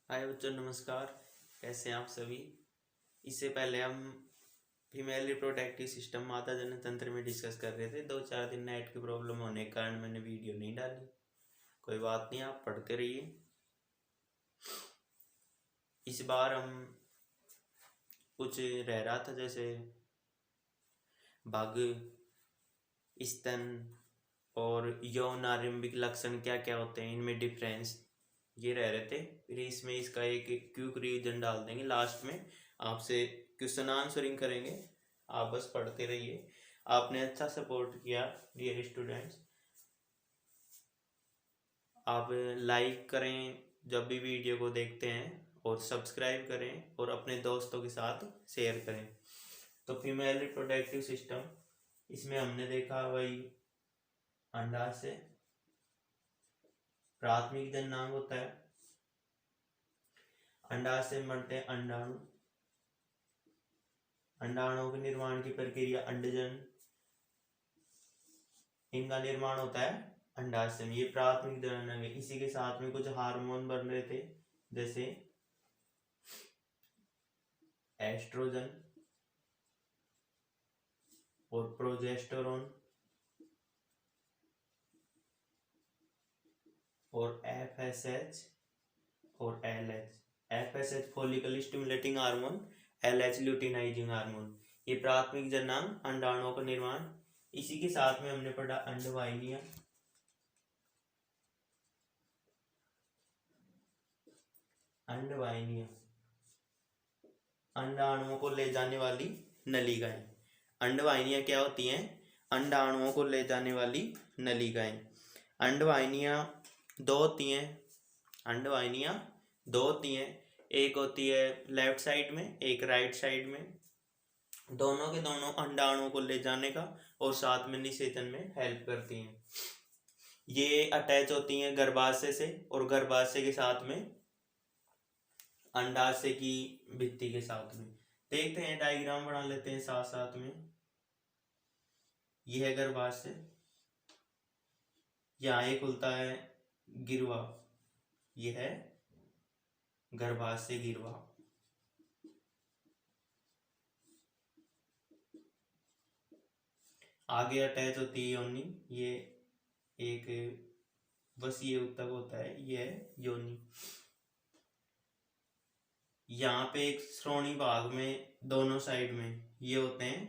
हाय बच्चों, नमस्कार। कैसे हैं आप सभी। इससे पहले हम फीमेल रिप्रोडक्टिव सिस्टम माता जनन तंत्र में डिस्कस कर रहे थे। 2-4 दिन नेट की प्रॉब्लम होने के कारण मैंने वीडियो नहीं डाली। कोई बात नहीं, आप पढ़ते रहिए। इस बार हम कुछ रह रहा था, जैसे भाग, स्तन और यौन आरंभिक लक्षण क्या क्या होते हैं, इनमें डिफरेंस, ये रह रहे थे। फिर इसमें इसका एक क्विक रिवीजन डाल देंगे। लास्ट में आपसे क्वेश्चन आंसरिंग करेंगे। आप बस पढ़ते रहिए। आपने अच्छा सपोर्ट किया डियर स्टूडेंट्स। आप लाइक करें जब भी वीडियो को देखते हैं, और सब्सक्राइब करें और अपने दोस्तों के साथ शेयर करें। तो फीमेल रिप्रोडक्टिव सिस्टम, इसमें हमने देखा वही अंडाशय, प्राथमिक जननांग होता है। अंडाशय में बनते हैं अंडाणु। अंडाणुओं के निर्माण की प्रक्रिया अंडजन, इनका निर्माण होता है अंडाशय में। ये प्राथमिक जननांग है। इसी के साथ में कुछ हार्मोन बन रहे थे, जैसे एस्ट्रोजन और प्रोजेस्टेरोन और एफएसएच और LH. FSH follicle stimulating hormone, LH luteinizing hormone. ये प्राथमिक जननांग, अंडाणुओं का निर्माण। इसी के साथ में हमने पढ़ा अंडवाहिनियां। अंडवाहिनियां अंडाणुओं को ले जाने वाली नलिकाएं। अंडवाहिनियां क्या होती हैं? अंडाणुओं को ले जाने वाली नलिकाएं। अंडवाहिनियां दो होती हैं। अंडवाहिनियां दो होती हैं। एक होती है लेफ्ट साइड में, एक राइट साइड में। दोनों के दोनों अंडाणुओं को ले जाने का और साथ में निषेचन में हेल्प करती हैं। ये अटैच होती हैं गर्भाशय से, और गर्भाशय के साथ में अंडाशय की भित्ति के साथ में। देखते हैं, डायग्राम बना लेते हैं साथ साथ में। यह है गर्भाशय। यहाँ एक खुलता है गिरवा, यह है गर्भाशय गिरवा। आगे अटैच होती है योनि। ये एक वसीय ऊतक होता है, यह है योनि। यहाँ पे एक श्रोणी भाग में दोनों साइड में ये होते हैं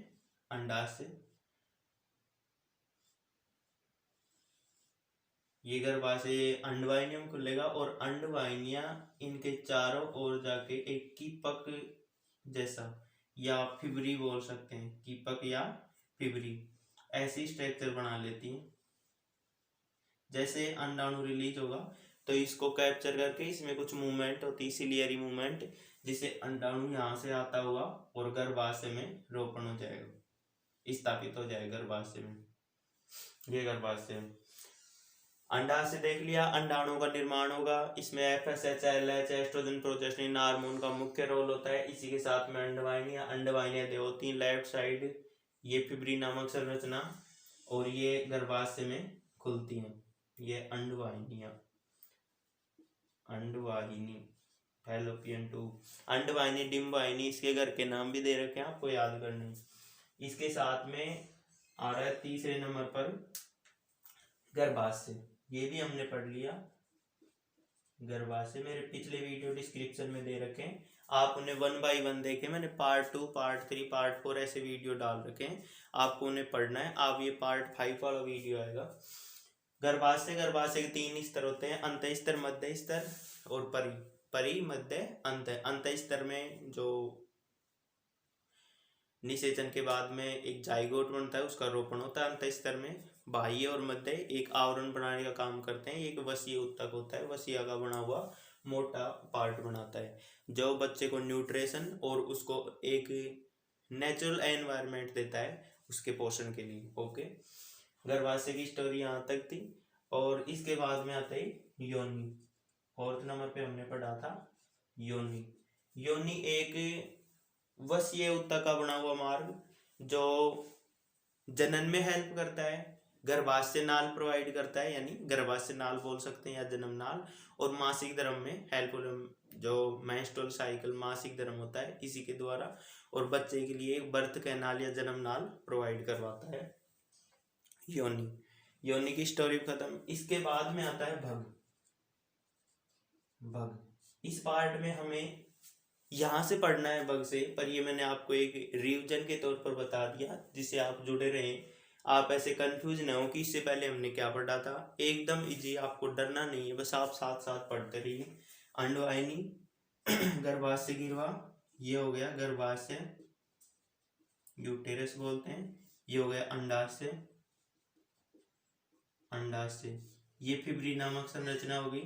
अंडाशय। ये गर्भाशय अंडवाहिनियों में खुलेगा, और अंडवाहिनियां इनके चारों ओर जाके एक कीपक जैसा, या फिब्री बोल सकते हैं, कीपक या फिब्री, ऐसी स्ट्रक्चर बना लेती हैं। जैसे अंडाणु रिलीज होगा तो इसको कैप्चर करके इसमें कुछ मूवमेंट होती है, सिलियरी मूवमेंट, जिससे अंडाणु यहाँ से आता हुआ और गर्भाशय में रोपण हो जाएगा, स्थापित हो जाएगा गर्भाशय में। ये गर्भाशय अंडाशय देख लिया। अंडाणुओं का निर्माण होगा। इसमें FSH, LH, oestrogen, progesterone hormone का मुख्य रोल होता है। इसी के साथ में अंडवाहिनियां। अंडवाहिनियां दो होती हैं लेफ्ट साइड, ये फिब्री नामक संरचना, और ये गर्भाशय में खुलती हैं, ये अंडवाहिनियां। अंडवाहिनी, फैलोपियन ट्यूब। अंडवाहिनी, डिम्बवाहिनी, इसके घर के नाम भी दे रखे हैं, आपको याद करने। इसके साथ में आ रहा है तीसरे नंबर पर गर्भाशय। ये भी हमने पढ़ लिया। गर्भाशय मेरे पिछले वीडियो डिस्क्रिप्शन में दे रखे हैं, आप उन्हें 1 बाय 1 देखें। मैंने पार्ट 2, पार्ट 3, पार्ट 4 ऐसे वीडियो डाल रखे हैं, आपको उन्हें पढ़ना है। आप ये पार्ट 5 वाला वीडियो आएगा। गर्भाशय के 3 स्तर होते हैं, अंत स्तर, मध्य स्तर और परि। परि, मध्य, अंत। अंत स्तर में जो निषेचन के बाद में एक जाइगोट बनता है, उसका रोपण होता है। अंत स्तर में बाह्य और मध्य एक आवरण बनाने का काम करते हैं। एक वसीय ऊतक होता है, वसीय का बना हुआ मोटा पार्ट बनाता है, जो बच्चे को न्यूट्रिशन और उसको एक नेचुरल एनवायरनमेंट देता है उसके पोषण के लिए। ओके, गर्भाशय की स्टोरी यहाँ तक थी। और इसके बाद में आता है योनि। 4th नंबर पे हमने पढ़ा था योनि। योनि एक वसीय ऊतक का बना हुआ मार्ग, जो जनन में हेल्प करता है, गर्भाशय नाल प्रोवाइड करता है, यानी गर्भाशय नाल बोल सकते हैं या जन्म नाल, और मासिक धर्म में हेल्प जो मेंस्ट्रुअल साइकिल मासिक धर्म होता है इसी के द्वारा, और बच्चे के लिए एक बर्थ कैनाल या जन्म नाल प्रोवाइड करवाता है योनि। योनि की स्टोरी खत्म। इसके बाद में आता है भग। भग इस पार्ट में हमें यहां से पढ़ना है भग से, पर ये मैंने आपको एक रिवीजन के तौर पर बता दिया जिससे आप जुड़े रहें, आप ऐसे कंफ्यूज ना हो कि इससे पहले हमने क्या पढ़ा था। एकदम इजी, आपको डरना नहीं है, बस आप साथ साथ पढ़ते रहिए। अंडवाहिनी, गर्भाशय गिरवा, ये हो गया गर्भाशय, यूटेरस बोलते हैं, ये हो गया अंडाशय, अंडाशय, ये फिब्री नामक संरचना होगी।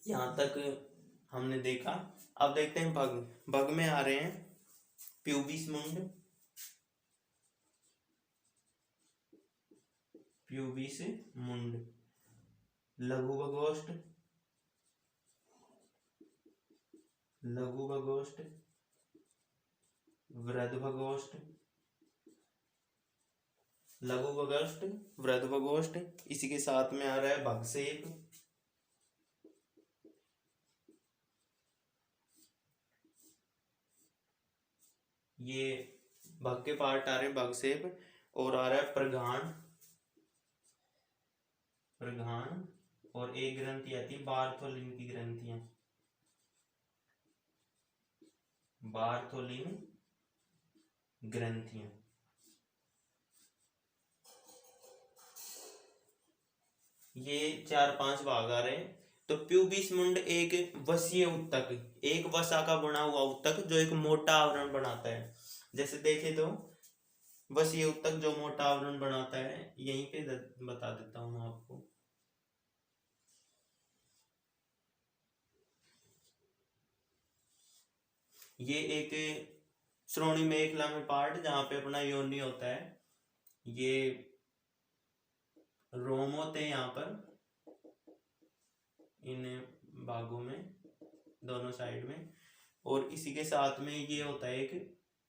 यहां तक हमने देखा। अब देखते हैं भग। भग में आ रहे हैं प्यूबिस मुंड, प्यूबिस मुंड, लघु बगोष्ठ, लघु बगोष्ठ, वृद्ध बगोष्ठ, लघु बगोष्ठ, वृद्ध बगोष्ठ। इसी के साथ में आ रहा है भगसेप, ये भग के पार्ट आ रहे हैं भगसेप, और आ रहा है प्रघान, प्रघान, और एक ग्रंथि आती है बार्थोलिन की ग्रंथियां, बार्थोलिन ग्रंथियां। ये 4-5 भाग आ रहे हैं। तो प्यूबिस मुंड एक वसीय उत्तक, एक वसा का बना हुआ उत्तक जो एक मोटा आवरण बनाता है। जैसे देखे तो वसीय उत्तक जो मोटा आवरण बनाता है, यहीं पे बता देता हूं आपको। ये एक श्रोणी मेखला में पार्ट जहां पे अपना योनि होता है, ये रोम होते हैं यहाँ पर इन भागों में, दोनों साइड में, और इसी के साथ में ये होता है एक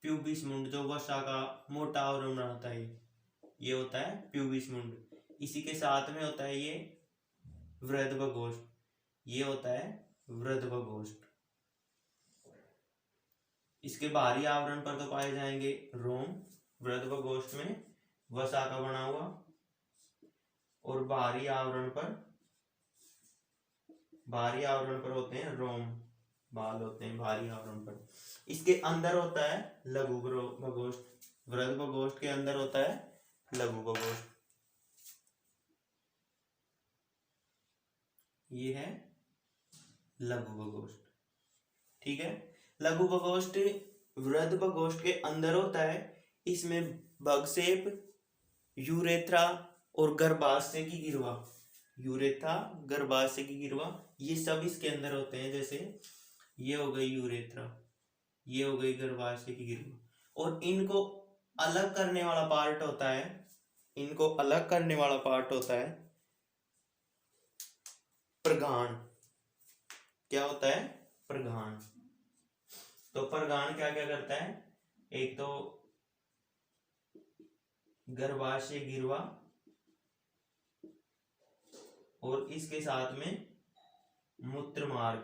प्यूबिस मुंड जो वसा का मोटा आवरण बनाता है, ये होता है प्यूबिस मुंड। इसी के साथ में होता है ये वृद्ध बगोष्ठ, ये होता है वृद्ध बगोष्ठ। इसके बाहरी आवरण पर तो पाए जाएंगे रोम, वृद्ध बगोष्ठ में वसा का बना हुआ, और बाहरी आवरण पर होते हैं रोम, बाल होते हैं बाहरी आवरण पर। इसके अंदर होता है लघु बगोष्ठ, वृद्ध बगोष्ठ के अंदर होता है लघु बगोष्ठ। ये है लघु बगोष्ठ, ठीक है। लघु बगोष्ठ वृद्ध बगोष्ठ के अंदर होता है। इसमें भगसेप, यूरेथ्रा और गर्भाशय की गिरवा, यूरेथ्रा, गर्भाशय की गिरवा, ये सब इसके अंदर होते हैं। जैसे ये हो गई यूरेथ्रा, ये हो गई गर्भाशय की गिरवा, और इनको अलग करने वाला पार्ट होता है, इनको अलग करने वाला पार्ट होता है प्रघान। क्या होता है? प्रघान। तो प्रघान क्या क्या करता है? एक तो गर्भाशय गिरवा, और इसके साथ में मूत्र मार्ग।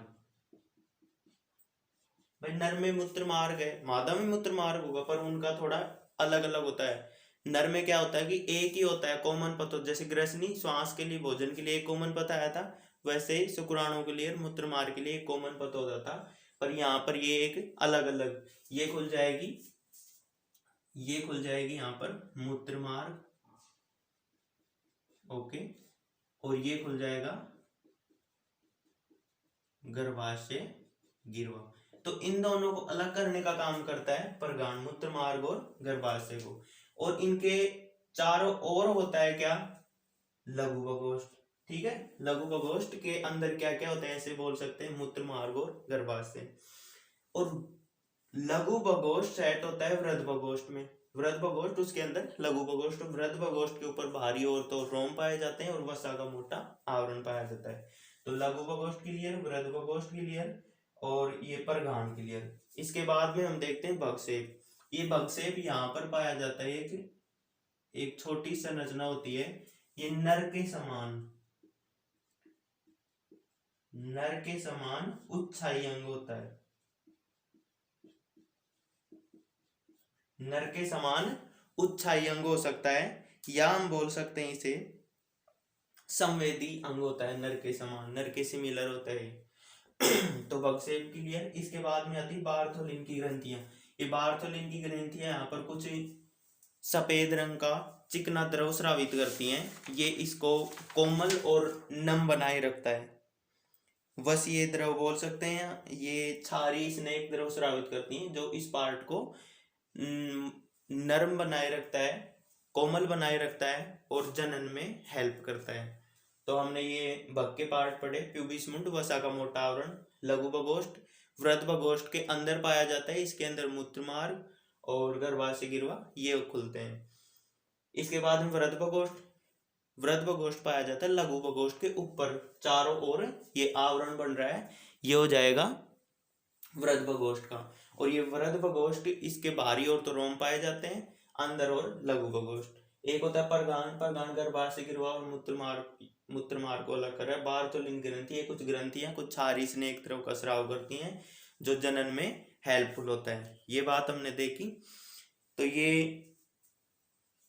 भाई नर में मूत्र मार्ग है, मादा में मूत्र मार्ग होगा, पर उनका थोड़ा अलग अलग होता है। नर में क्या होता है कि एक ही होता है कॉमन पथ, जैसे ग्रसनी श्वास के लिए, भोजन के लिए एक कॉमन पथ आया था, वैसे ही शुक्राणु के लिए, मूत्र मार्ग के लिए एक कॉमन पथ होता था। पर यहाँ पर ये एक अलग अलग, ये खुल जाएगी, ये खुल जाएगी यहाँ पर मूत्र मार्ग, ओके, और ये खुल जाएगा गर्भाशय गिरवा। तो इन दोनों को अलग करने का काम करता है प्रघान, मूत्र मार्ग और गर्भाशय को। और इनके चारों ओर होता है क्या? लघु बगोष्ठ, ठीक है। लघु बगोष्ठ के अंदर क्या क्या होता है, ऐसे बोल सकते हैं मूत्र मार्ग और गर्भाशय। और लघु बगोष्ठ सेट होता है वृद्ध बगोष्ठ में, वृद्ध बगोष्ठ उसके अंदर लघु बगोष्ठ। वृद्ध बगोष्ठ के ऊपर बाहरी ओर तो रोम पाए जाते हैं और वसा का मोटा आवरण पाया जाता है। तो लघु बगोष्ठ क्लियर, वृद्ध बगोष्ठ क्लियर, और ये प्रघान क्लियर। इसके बाद में हम देखते हैं भगसेप। ये भगसेप यहाँ पर पाया जाता है, एक छोटी संरचना होती है, ये नर के समान, नर के समान उत्साही अंग होता है। नर के समान उत्साही अंग हो सकता है, या हम बोल सकते हैं इसे संवेदी अंग होता है। नर के समान, नर के सिमिलर होता है। तो बक्सेल क्लियर। इसके बाद में आती बार्थोलिन की ग्रंथियां। ये बार्थोलिन की ग्रंथियां यहाँ पर कुछ सफेद रंग का चिकना द्रव स्रावित करती हैं। ये इसको कोमल और नम बनाए रखता है। बस ये द्रव बोल सकते हैं। ये क्षारीय स्नेह द्रव स्रावित करती हैं जो इस पार्ट को नरम बनाए रखता है, कोमल बनाए रखता है और जनन में हेल्प करता है। तो हमने ये भग के पार्ट पढ़े। प्यूबिस मुंड, वसा का मोटा आवरण, लघु बगोष्ठ, वृद्ध बगोष्ठ के अंदर पाया जाता है। इसके अंदर मूत्र मार्ग और गर्भाशय गिरवा ये खुलते हैं। इसके बाद में वृद्ध बगोष्ठ पाया जाता है लघु बगोष्ठ के ऊपर, चारों ओर ये आवरण बन रहा है, ये हो जाएगा वृद्ध बगोष्ठ का। और ये वृद्ध बगोष्ठ, इसके बाहरी ओर तो रोम पाए जाते हैं, अंदर और लघु बगोष्ठ। एक होता है परगान गर्भाशय गिरवा और मूत्र मार्ग को अलग कर रहा है। बार्थोलिन ग्रंथि, ये कुछ ग्रंथियां कुछ क्षारीय स्नेह द्रव का स्राव करती हैं जो जनन में हेल्पफुल होता है। ये बात हमने देखी। तो ये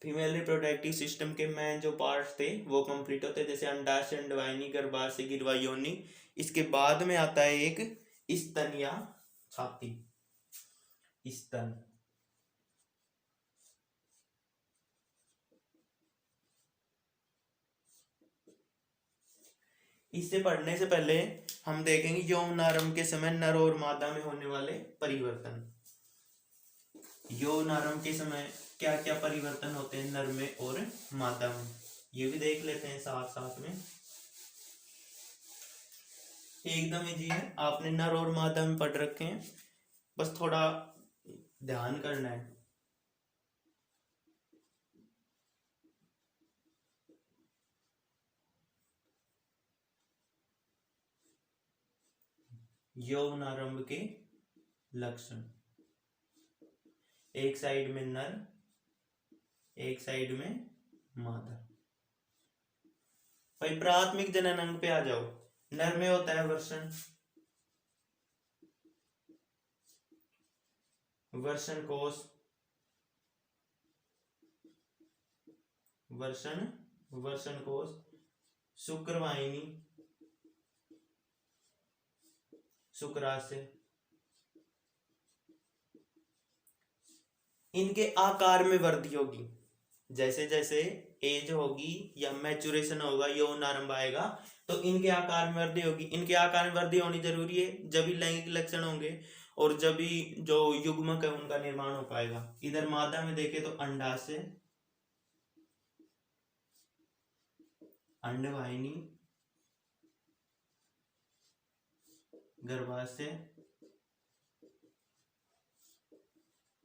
फीमेल रिप्रोडक्टिव सिस्टम के मेन जो पार्ट्स थे वो कंप्लीट होते हैं, जैसे अंडाशय, अंडवाहिनी, गर्भाशय गिरवा, योनि। इसके बाद में आता है एक स्तन या छाती। स्तन, इससे पढ़ने से पहले हम देखेंगे यौनारंभ के समय नर और मादा में होने वाले परिवर्तन। यौनारंभ के समय क्या क्या परिवर्तन होते हैं नर में और मादा में, ये भी देख लेते हैं साथ साथ में। एकदम इजी है, आपने नर और मादा में पढ़ रखे हैं, बस थोड़ा ध्यान करना है। यौनारंभ के लक्षण, एक साइड में नर, एक साइड में मादा। भाई प्राथमिक जनन अंग पे आ जाओ। नर में होता है वर्षण, वर्षण कोश, वर्षण कोश, शुक्रवाहिनी, शुक्राशय। इनके आकार में वृद्धि होगी जैसे जैसे एज होगी या मैचुरेशन होगा, यौनारंभ आएगा, तो इनके आकार में वृद्धि होगी। इनके आकार में वृद्धि होनी जरूरी है, जब भी लैंगिक लक्षण होंगे और जब भी जो युग्मक है उनका निर्माण हो पाएगा। इधर मादा में देखे तो अंडाशय, अंडवाहिनी, गर्भाशय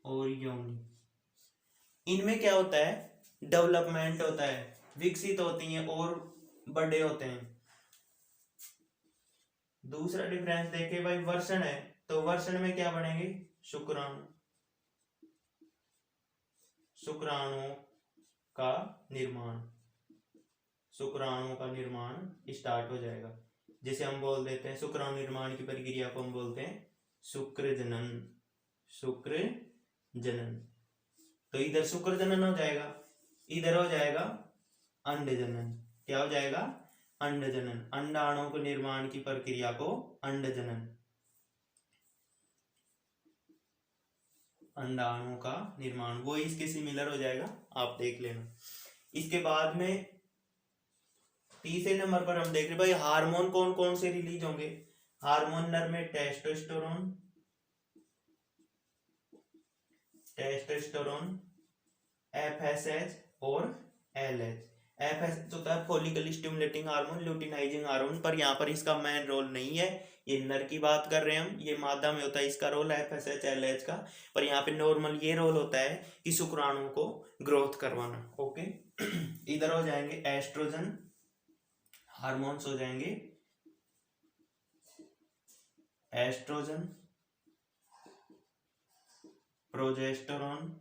और योनि। इनमें क्या होता है, डेवलपमेंट होता है, विकसित होती हैं और बड़े होते हैं। दूसरा डिफरेंस देखे भाई, वर्षण है तो वर्षण में क्या बनेंगे, शुक्राणु, शुक्राणु का निर्माण, शुक्राणु का निर्माण स्टार्ट हो जाएगा। जैसे हम बोल देते हैं शुक्राणु निर्माण की प्रक्रिया को हम बोलते हैं शुक्र जनन, शुक्र जनन। तो इधर शुक्र जनन हो जाएगा, इधर हो जाएगा अंड जनन। क्या हो जाएगा, अंड जनन। अंडाणु के निर्माण की प्रक्रिया को अंड जनन, अंडाणु का निर्माण, वो इसके सिमिलर हो जाएगा, आप देख लेना। इसके बाद में तीसरे नंबर पर हम देख रहे भाई हार्मोन कौन कौन से रिलीज होंगे। हार्मोन नर में टेस्टोस्टेरोन, टेस्टोस्टेरोन, एफएसएच और एलएच। एफएसएच होता है follicle stimulating hormone, luteinizing hormone, पर यहाँ पर इसका मेन रोल नहीं है, ये नर की बात कर रहे हैं हम। ये मादा में होता है इसका रोल एफएसएच एलएच का, पर यहाँ पे नॉर्मल ये रोल होता है कि शुक्राणु को ग्रोथ करवाना। ओके इधर हो जाएंगे एस्ट्रोजन हार्मोन्स, हो जाएंगे एस्ट्रोजन, प्रोजेस्टेरोन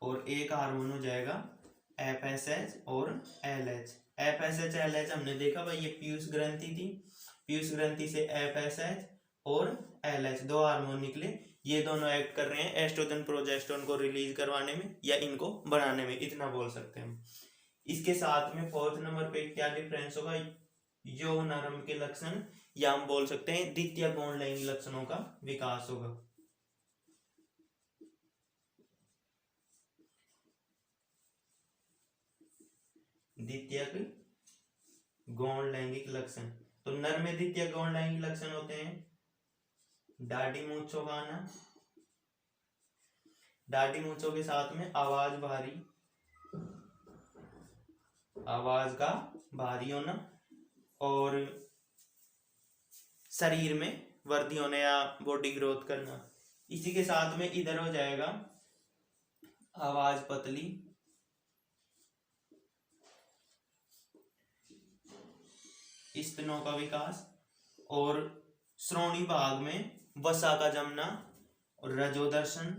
और एक हार्मोन हो जाएगा एफएसएच और एलएच। FSH LH हमने देखा भाई, ये पीयूष ग्रंथि थी, पीयूष ग्रंथि से FSH और LH दो हार्मोन निकले, ये दोनों एक्ट कर रहे हैं एस्ट्रोजन प्रोजेस्टेरोन को रिलीज करवाने में या इनको बढ़ाने में, इतना बोल सकते हैं हम। इसके साथ में फोर्थ नंबर पे क्या डिफरेंस होगा, यौनारंभ के लक्षण, या हम बोल सकते हैं द्वितीय गौण लैंगिक लक्षणों का विकास होगा। द्वितीयक गौण लैंगिक लक्षण, तो नर में द्वितीय गौण लैंगिक लक्षण होते हैं दाढ़ी मूंछों का आना, दाढ़ी मूंछों के साथ में आवाज भारी, आवाज का भारी होना, और शरीर में वृद्धि होना या बॉडी ग्रोथ करना। इसी के साथ में इधर हो जाएगा आवाज पतली, स्तनों का विकास, और श्रोणी भाग में वसा का जमना और रजोदर्शन,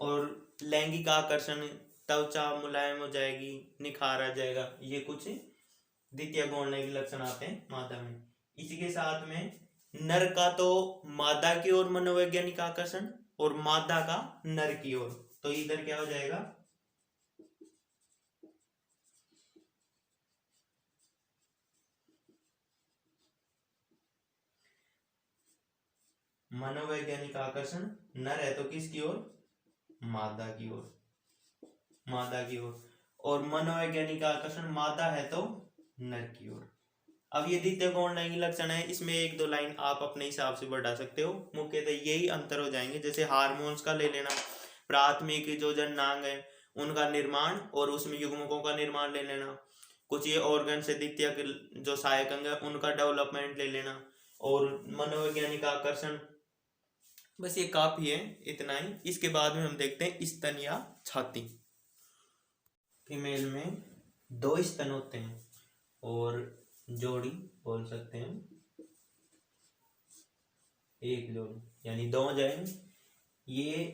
और लैंगिक आकर्षण, त्वचा मुलायम हो जाएगी, निखार आ जाएगा, ये कुछ द्वितीय गौण लैंगिक लक्षण आते हैं मादा में। इसी के साथ में नर का तो मादा की ओर मनोवैज्ञानिक आकर्षण और मादा का नर की ओर, तो इधर क्या हो जाएगा मनोवैज्ञानिक आकर्षण, नर है तो किसकी ओर, मादा की ओर, मादा की ओर, और मनोवैज्ञानिक आकर्षण मादा है तो नर की ओर। अब ये द्वितीय गौण लैंगिक लक्षण है, इसमें एक दो लाइन आप अपने हिसाब से बढ़ा सकते हो, मुख्यतः यही अंतर हो जाएंगे। जैसे हार्मोन्स का ले लेना, प्राथमिक जो जननांग है उनका निर्माण और उसमें युग्मकों का निर्माण ले लेना, कुछ ये ऑर्गन से द्वितीय जो सहायक अंग है उनका डेवलपमेंट ले लेना, और मनोवैज्ञानिक आकर्षण, बस ये काफी है, इतना ही। इसके बाद में हम देखते हैं स्तन या छाती। फीमेल में दो स्तन होते हैं और जोड़ी बोल सकते हैं, एक जोड़ी यानी दो जाएंगे। ये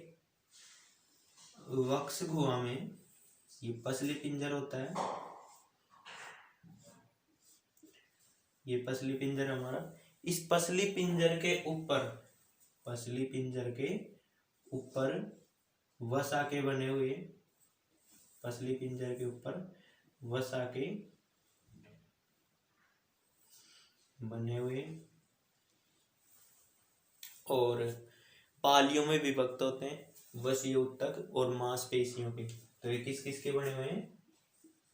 वक्ष गुहा में ये पसली पिंजर होता है, ये पसली पिंजर हमारा, इस पसली पिंजर के ऊपर, पसली पिंजर के ऊपर वसा के बने हुए, पसली पिंजर के ऊपर वसा के बने हुए और पालियों में विभक्त होते हैं, वसीय ऊतक और मांसपेशियों के। तो ये किस किस के बने हुए हैं,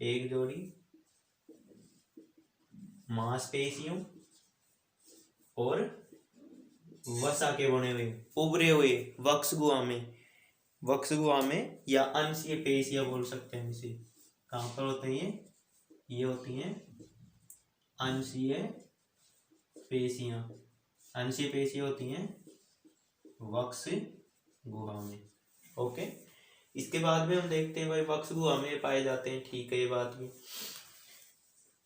एक जोड़ी मांसपेशियों और वसा के बने हुए उभरे हुए वक्ष गुहा में, वक्ष गुहा में या अंशीय पेशियां बोल सकते हैं इसे। कहाँ पर होते हैं ये होती हैं अंशीय पेशियां, अंशीय पेशियां होती हैं वक्ष गुहा में। ओके, इसके बाद में हम देखते हैं भाई वक्ष गुहा में पाए जाते हैं, ठीक है, ये बात भी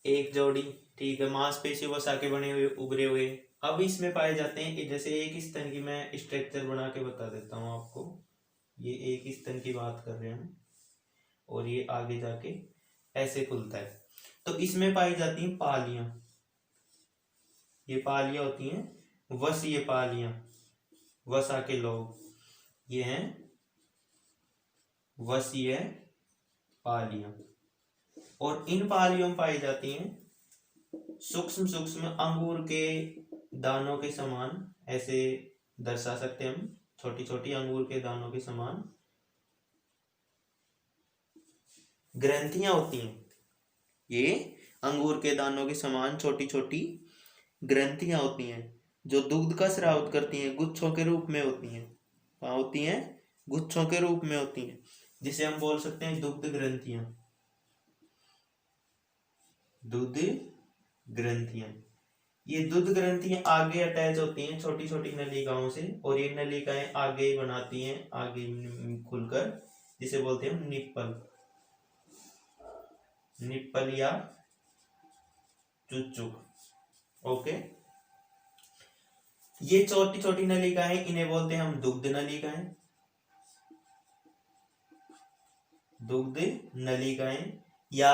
एक जोड़ी, ठीक है, मांसपेशी वसा के बने हुए उभरे हुए। अब इसमें पाए जाते हैं कि जैसे एक स्तन की मैं स्ट्रक्चर बना के बता देता हूँ आपको, ये एक स्तन की बात कर रहे हैं और ये आगे जाके ऐसे खुलता है, तो इसमें पाई जाती हैं पालियां, ये पालियां होती हैं वसीय पालियां, वसा के लोग, ये हैं वसीय पालियां, और इन पालियों में पाई जाती हैं सूक्ष्म सूक्ष्म अंगूर के दानों के समान, ऐसे दर्शा सकते हैं हम, छोटी छोटी अंगूर के दानों के समान ग्रंथियां होती हैं, ये अंगूर के दानों के समान छोटी छोटी ग्रंथियां होती हैं जो दुग्ध का स्राव करती हैं, गुच्छों के रूप में होती हैं। कहाँ होती हैं, गुच्छों के रूप में होती हैं, जिसे हम बोल सकते हैं दुग्ध ग्रंथियां, दुग्ध ग्रंथियां। ये दुग्ध ग्रंथियां आगे अटैच होती हैं छोटी छोटी नलिकाओं से, और ये नलिकाएं आगे बनाती हैं, आगे खुलकर, जिसे बोलते हैं निप्पल, निप्पल या चुच्चुक। ओके, ये छोटी छोटी नलिकाएं, इन्हें बोलते हैं हम दुग्ध नलिकाएं, दुग्ध नलिकाएं या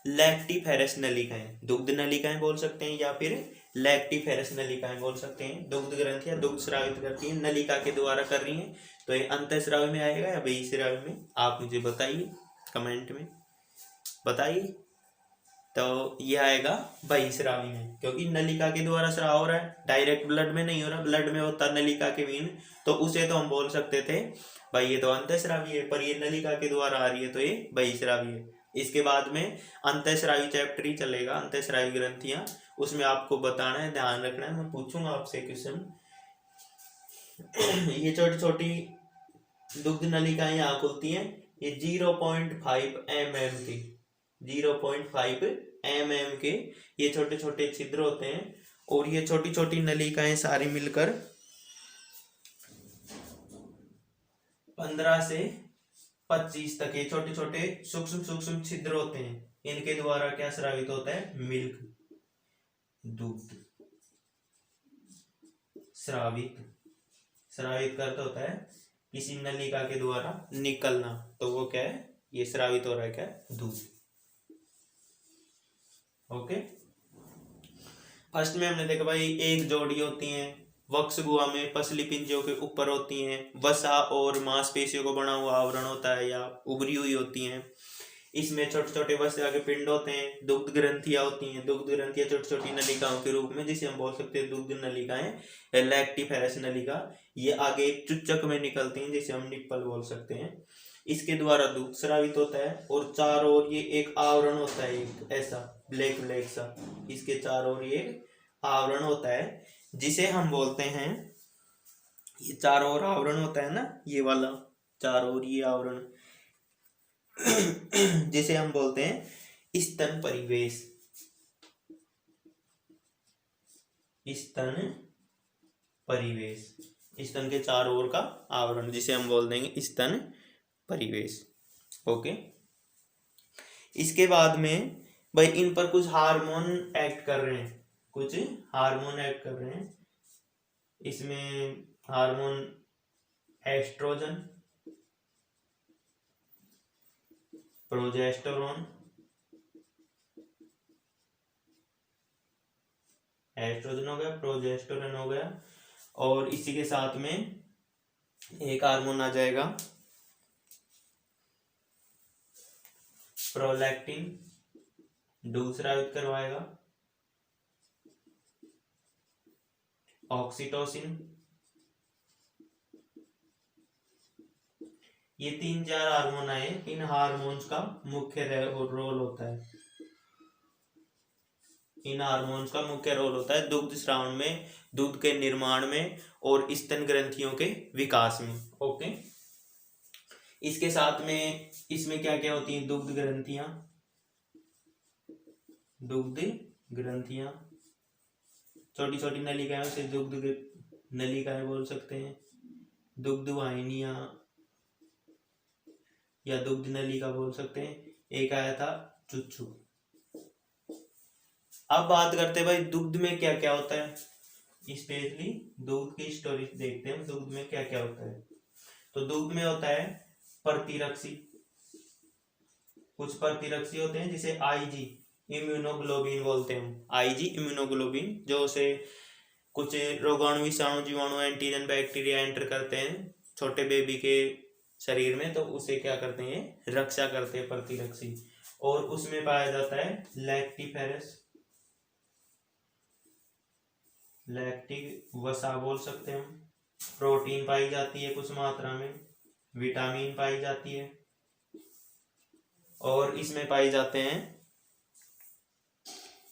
लैक्टिफेरस नलिकाएं, दुग्ध नलिकाएं बोल सकते हैं या फिर लैक्टिफेरस नलिकाएं बोल सकते हैं। दुग्ध ग्रंथियां दुग्ध स्रावित करती हैं, नलिका के द्वारा कर रही हैं, तो ये अंतःस्रावी में आएगा या बहिःस्रावी में, आप मुझे बताइए, कमेंट में बताइए। तो ये आएगा बहिःस्रावी में, क्योंकि नलिका के द्वारा स्राव हो रहा है, डायरेक्ट ब्लड में नहीं हो रहा, ब्लड में होता नलिका के मीन, तो उसे तो हम बोल सकते थे भाई ये तो अंतःस्रावी है, पर ये नलिका के द्वारा आ रही है तो ये बहिःस्रावी है। इसके बाद में अंतःस्रावी चैप्टर ही चलेगा, अंतःस्रावी ग्रंथियां, उसमें आपको बताना है, ध्यान रखना है, मैं पूछूंगा आपसे क्वेश्चन। ये छोटी छोटी दुग्ध नलिकाएं यहाँ खुलती हैं, ये 0.5 mm की, 0.5 mm के ये छोटे छोटे छिद्र होते हैं, और ये छोटी छोटी नलिकाएं सारी मिलकर 15 से 25 तक ये छोटे छोटे सूक्ष्म सूक्ष्म छिद्र होते हैं, इनके द्वारा क्या स्रावित होता है, मिल्क, दूध स्रावित, स्रावित करता होता है किसी नलिका के द्वारा निकलना, तो वो क्या है, ये स्रावित हो रहा है क्या, दूध। ओके, फर्स्ट में हमने देखा भाई एक जोड़ी होती है, वक्ष गुहा में पसली पिंजों के ऊपर होती हैं, वसा और मांसपेशियों को बना हुआ आवरण होता है या उभरी हुई होती हैं, इसमें छोटे छोटे वसा के पिंड होते हैं, दुग्ध ग्रंथियां होती हैं, दुग्ध ग्रंथियां छोटी छोटी नलिकाओं के रूप में, जिसे हम बोल सकते हैं दुग्ध नलिकाएं, लैक्टिफेरस नलिका, ये आगे चुच्चक में निकलती हैं जिसे हम निप्पल बोल सकते हैं, इसके द्वारा दूध स्रावित होता है, और चारों ओर ये एक आवरण होता है, एक ऐसा ब्लैक ब्लैक सा, इसके चारों ओर ये आवरण होता है जिसे हम बोलते हैं, ये चारों ओर आवरण होता है ना, ये वाला चारों ओर ये आवरण जिसे हम बोलते हैं स्तन परिवेश, स्तन परिवेश, स्तन के चारों ओर का आवरण जिसे हम बोल देंगे स्तन परिवेश। ओके, इसके बाद में भाई इन पर कुछ हार्मोन एक्ट कर रहे हैं, कुछ हार्मोन एक्ट कर रहे हैं, इसमें हार्मोन एस्ट्रोजन, प्रोजेस्टेरोन, एस्ट्रोजन हो गया, प्रोजेस्टेरोन हो गया, और इसी के साथ में एक हार्मोन आ जाएगा प्रोलैक्टिन, दूध स्रावित करवाएगा, ऑक्सीटोसिन, ये 3-4 हार्मोन आए, इन हार्मोन्स का मुख्य रोल होता है, इन हार्मोन्स का मुख्य रोल होता है दुग्ध स्रावण में, दूध के निर्माण में और स्तन ग्रंथियों के विकास में। ओके, इसके साथ में इसमें क्या क्या होती हैं, दुग्ध ग्रंथियां, दुग्ध ग्रंथियां छोटी छोटी नलिकाओं से दुग्ध नलिकाएं बोल सकते हैं, दुग्ध वाहिनियां या दुग्ध नलिका बोल सकते हैं। एक आया था चुच्चू। अब बात करते हैं भाई दुग्ध में क्या क्या होता है, स्पेशली दूध की स्टोरी देखते हैं, दूध में क्या क्या होता है। तो दूध में होता है प्रतिरक्षी, कुछ प्रतिरक्षी होते हैं जिसे आईजी इम्यूनोग्लोबिन बोलते हैं, आईजी इम्यूनोग्लोबिन, जो से कुछ रोगाणु विषाणु जीवाणु एंटीजन बैक्टीरिया एंटर करते हैं छोटे बेबी के शरीर में, तो उसे क्या करते हैं, रक्षा करते हैं प्रतिरक्षी। और उसमें पाया जाता है लैक्टिफेरस, लैक्टिक वसा बोल सकते हैं हम, प्रोटीन पाई जाती है कुछ मात्रा में, विटामिन पाई जाती है, और इसमें पाई जाते हैं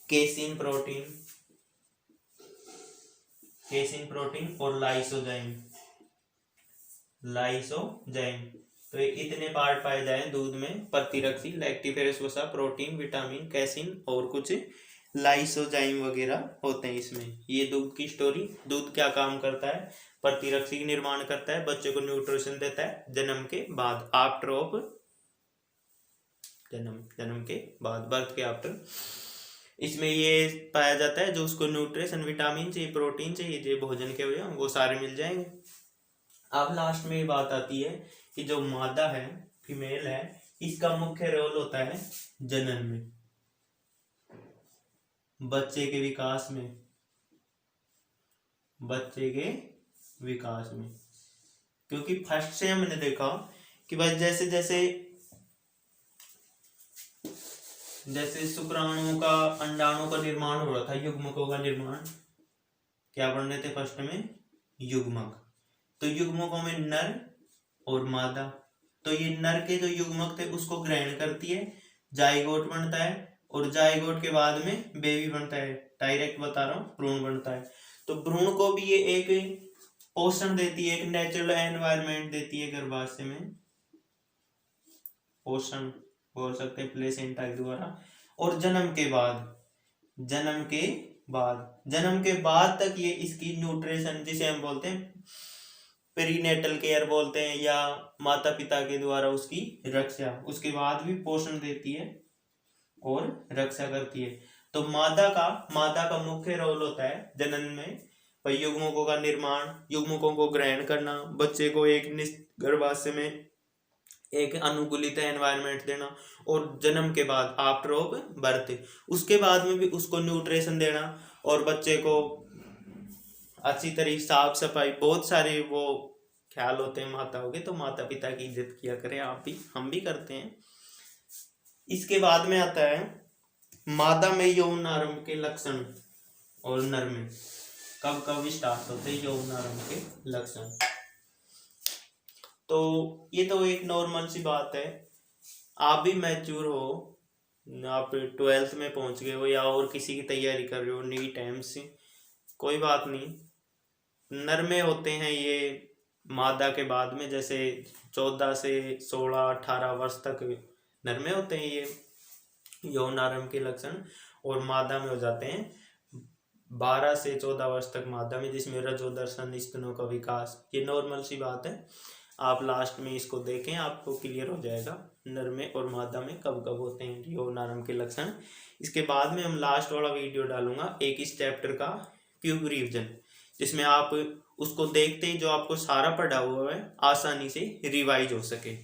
केसिन प्रोटीन, केसिन प्रोटीन और लाइसोजाइम, लाइसोजाइम। तो इतने पार्ट पाए जाए दूध में, प्रतिरक्षी, लैक्टिफेरस वसा, प्रोटीन, विटामिन, कैसिन और कुछ लाइसोजाइम वगैरह होते हैं इसमें। ये दूध की स्टोरी। दूध क्या काम करता है, प्रतिरक्षी निर्माण करता है, बच्चे को न्यूट्रिशन देता है जन्म के बाद, आफ्टर ऑफ जन्म के बाद, बर्थ के आफ्टर। इसमें ये पाया जाता है जो उसको न्यूट्रिशन, विटामिन चाहिए, प्रोटीन चाहिए, जो भोजन के हुए वो सारे मिल जाएंगे। अब लास्ट में ये बात आती है कि जो मादा है, फीमेल है, इसका मुख्य रोल होता है जनन में, बच्चे के विकास में, बच्चे के विकास में। क्योंकि फर्स्ट से हमने देखा कि भाई जैसे जैसे जैसे शुक्राणुओं का, अंडाणुओं का निर्माण हो रहा था, युग्मकों का निर्माण, क्या बन रहे थे फर्स्ट में? युग्मक। तो युग्मकों में नर और मादा, तो ये नर के जो युग्मक थे उसको ग्रहण करती है, जाइगोट बनता है, और जाइगोट के बाद में बेबी बनता है। डायरेक्ट बता रहा हूँ, भ्रूण बनता है। तो भ्रूण को भी ये एक पोषण देती है, एक नेचुरल एनवायरनमेंट देती है गर्भाशय में, पोषण बोल सकते हैं प्लेसेंटा के द्वारा। और जन्म के बाद तक ये इसकी न्यूट्रिशन, जिसे हम बोलते हैं पेरीनेटल केयर बोलते हैं, या माता पिता के द्वारा उसकी रक्षा, उसके बाद भी पोषण देती है और रक्षा करती है। तो मादा का मुख्य रोल होता है जनन में, युग्मकों का निर्माण, युग्मकों को ग्रहण करना, बच्चे को एक गर्भाशय में एक अनुकूलित एनवायरनमेंट देना, और जन्म के बाद आफ्टर ऑफ बर्थ उसके बाद में भी उसको न्यूट्रिशन देना, और बच्चे को अच्छी तरीके साफ सफाई, बहुत सारे वो ख्याल होते हैं माताओं के। तो माता पिता की इज्जत किया करें, आप भी, हम भी करते हैं। इसके बाद में आता है मादा में यौन आरंभ के लक्षण, और नर में कब कब स्टार्ट होते हैं यौन आरंभ के लक्षण। तो ये तो एक नॉर्मल सी बात है, आप भी मैच्योर हो, आप 12th में पहुंच गए हो या और किसी की तैयारी कर रहे हो, नीट एम्स, कोई बात नहीं। नर में होते हैं ये मादा के बाद में, जैसे 14 से 16 18 वर्ष तक नर में होते हैं ये यौन आरंभ के लक्षण, और मादा में हो जाते हैं 12 से 14 वर्ष तक मादा में, जिसमें रजोदर्शन, स्तनों का विकास। ये नॉर्मल सी बात है, आप लास्ट में इसको देखें, आपको क्लियर हो जाएगा नर में और मादा में कब कब होते हैं यौन आरंभ के लक्षण। इसके बाद में हम लास्ट वाला वीडियो डालूंगा एक इस चैप्टर का, क्विक रिवीजन, जिसमें आप उसको देखते ही जो आपको सारा पढ़ा हुआ है आसानी से रिवाइज हो सके।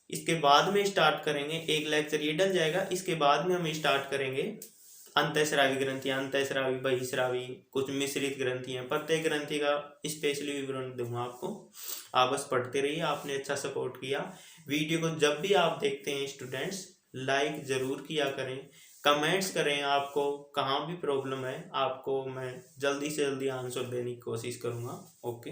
इसके बाद में स्टार्ट करेंगे, एक लेक्चर ये डल जाएगा, इसके बाद में हम स्टार्ट करेंगे अंतःस्रावी ग्रंथियां, अंतःस्रावी, बहिस्रावी, कुछ मिश्रित ग्रंथियां। प्रत्येक ग्रंथि का स्पेशली विवरण दूंगा आपको, आप बस पढ़ते रहिए। आपने अच्छा सपोर्ट किया। वीडियो को जब भी आप देखते हैं स्टूडेंट्स, लाइक जरूर किया करें, कमेंट्स करें, आपको कहाँ भी प्रॉब्लम है, आपको मैं जल्दी से जल्दी आंसर देने की कोशिश करूँगा। ओके।